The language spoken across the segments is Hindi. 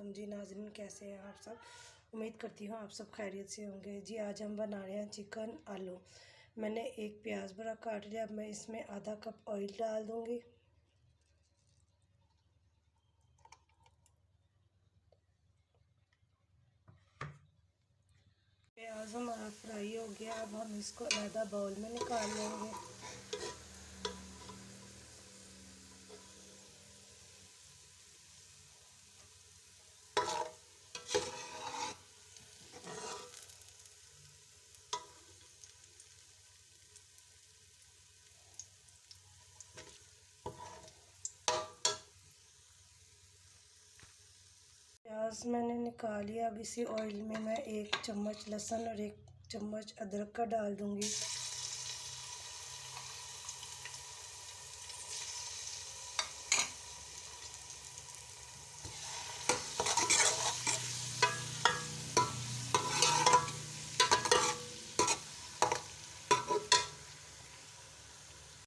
वालेकुम जी नाज़रीन, कैसे हैं आप सब। उम्मीद करती हूँ आप सब खैरियत से होंगे जी। आज हम बना रहे हैं चिकन आलू। मैंने एक प्याज बड़ा काट लिया। अब मैं इसमें आधा कप ऑयल डाल दूँगी। प्याज हमारा फ्राई हो गया। अब हम इसको अलग बाउल में निकाल लेंगे। प्याज मैंने निकाल लिया। अब इसी ऑयल में मैं 1 चम्मच लहसुन और 1 चम्मच अदरक का डाल दूँगी।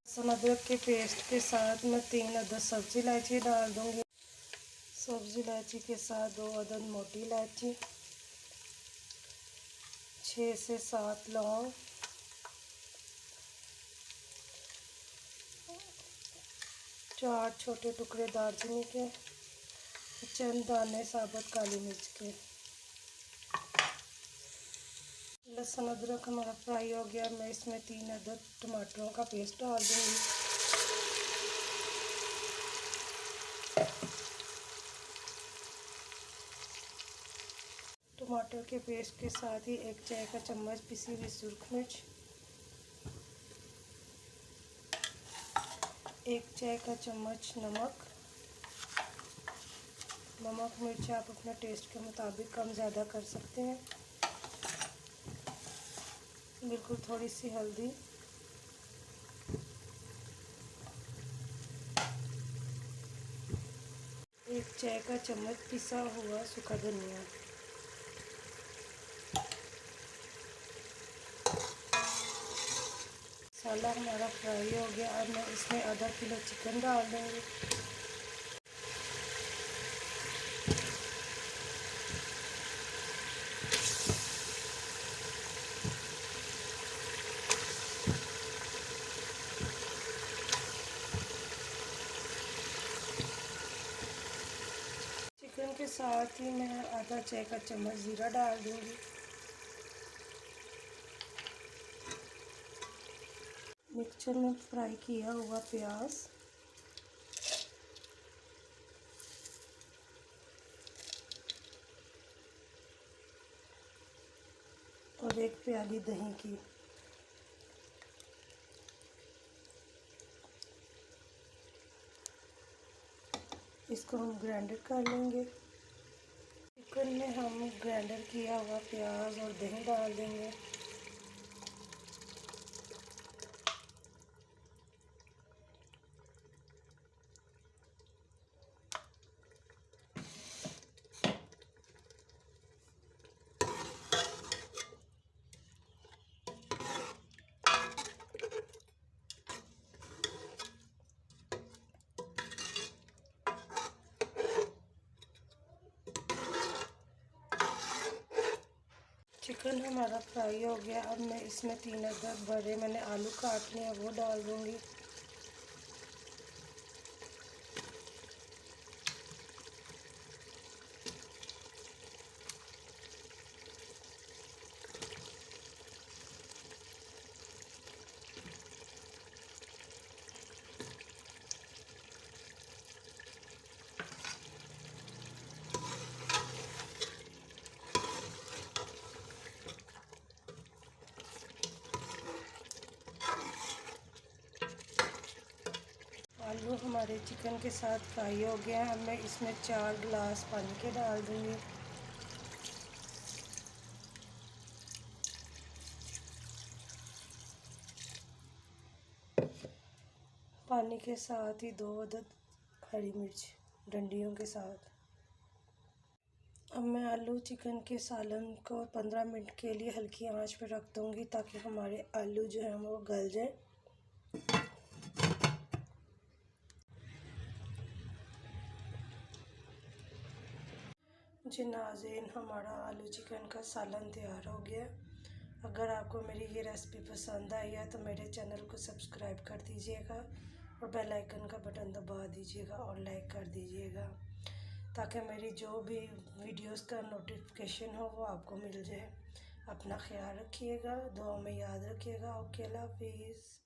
लहसुन अदरक के पेस्ट के साथ मैं 3 अदद सब्ज़ी इलायची डाल दूँगी। सब्ज़ी इलायची के साथ 2 अदद मोटी इलायची, 6 से 7 लौंग, 4 छोटे टुकड़े दालचीनी के, चंद दाने साबुत काली मिर्च के। लहसुन अदरक हमारा फ्राई हो गया। मैं इसमें 3 अदद टमाटरों का पेस्ट डाल दूँगी। टमाटर के पेस्ट के साथ ही 1 चाय का चम्मच पिसी हुई सुरख मिर्च, 1 चाय का चम्मच नमक। नमक मिर्च आप अपने टेस्ट के मुताबिक कम ज़्यादा कर सकते हैं। बिल्कुल थोड़ी सी हल्दी, एक चाय का चम्मच पिसा हुआ सूखा धनिया। मसाला हमारा फ्राई हो गया। अब मैं इसमें आधा किलो चिकन डाल दूँगी। चिकन के साथ ही मैं आधा चाय का चम्मच ज़ीरा डाल दूँगी। मिक्सचर में फ्राई किया हुआ प्याज, और 1 प्याली दही की। इसको हम ग्राइंडर कर लेंगे। चिकन में हम ग्राइंडर किया हुआ प्याज और दही डाल देंगे। चिकन हमारा फ्राई हो गया। अब मैं इसमें 3 अदद बड़े मैंने आलू काट लिए वो डाल दूँगी। आलू हमारे चिकन के साथ फ्राई हो गए हैं। अब मैं इसमें 4 गिलास पानी के डाल दूँगी। पानी के साथ ही 2 अदद हरी मिर्च डंडियों के साथ। अब मैं आलू चिकन के सालन को 15 मिनट के लिए हल्की आंच पर रख दूँगी ताकि हमारे आलू जो है वो गल जाए। जी नाज़रीन, हमारा आलू चिकन का सालन तैयार हो गया। अगर आपको मेरी ये रेसिपी पसंद आई है तो मेरे चैनल को सब्सक्राइब कर दीजिएगा और बेल आइकन का बटन दबा दीजिएगा और लाइक कर दीजिएगा, ताकि मेरी जो भी वीडियोस का नोटिफिकेशन हो वो आपको मिल जाए। अपना ख्याल रखिएगा, दुआ में याद रखिएगा। ओके, अल्लाह हाफिज़।